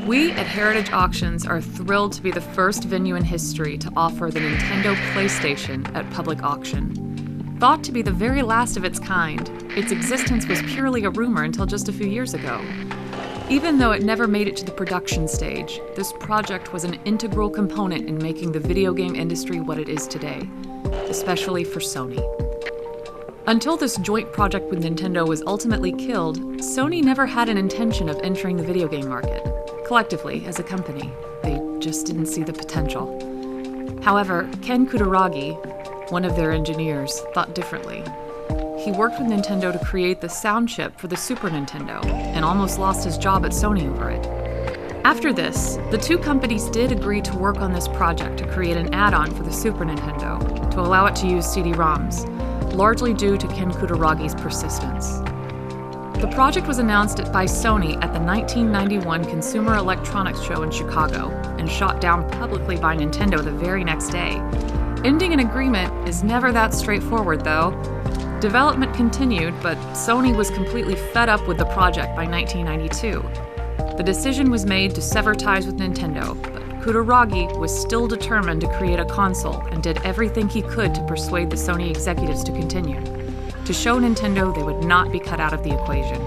We at Heritage Auctions are thrilled to be the first venue in history to offer the Nintendo PlayStation at public auction. Thought to be the very last of its kind, its existence was purely a rumor until just a few years ago. Even though it never made it to the production stage, this project was an integral component in making the video game industry what it is today, especially for Sony. Until this joint project with Nintendo was ultimately killed, Sony never had an intention of entering the video game market. Collectively, as a company, they just didn't see the potential. However, Ken Kutaragi, one of their engineers, thought differently. He worked with Nintendo to create the sound chip for the Super Nintendo, and almost lost his job at Sony over it. After this, the two companies did agree to work on this project to create an add-on for the Super Nintendo, to allow it to use CD-ROMs, largely due to Ken Kutaragi's persistence. The project was announced by Sony at the 1991 Consumer Electronics Show in Chicago, and shot down publicly by Nintendo the very next day. Ending an agreement is never that straightforward, though. Development continued, but Sony was completely fed up with the project by 1992. The decision was made to sever ties with Nintendo, but Kutaragi was still determined to create a console and did everything he could to persuade the Sony executives to continue, to show Nintendo they would not be cut out of the equation.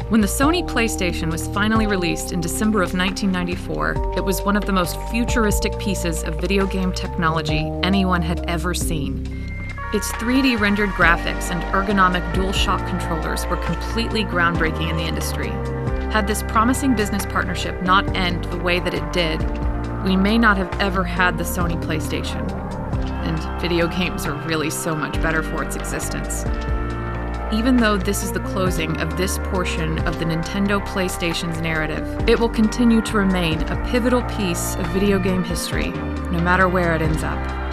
When the Sony PlayStation was finally released in December of 1994, it was one of the most futuristic pieces of video game technology anyone had ever seen. Its 3D rendered graphics and ergonomic DualShock controllers were completely groundbreaking in the industry. Had this promising business partnership not end the way that it did, we may not have ever had the Sony PlayStation. And video games are really so much better for its existence. Even though this is the closing of this portion of the Nintendo PlayStation's narrative, it will continue to remain a pivotal piece of video game history, no matter where it ends up.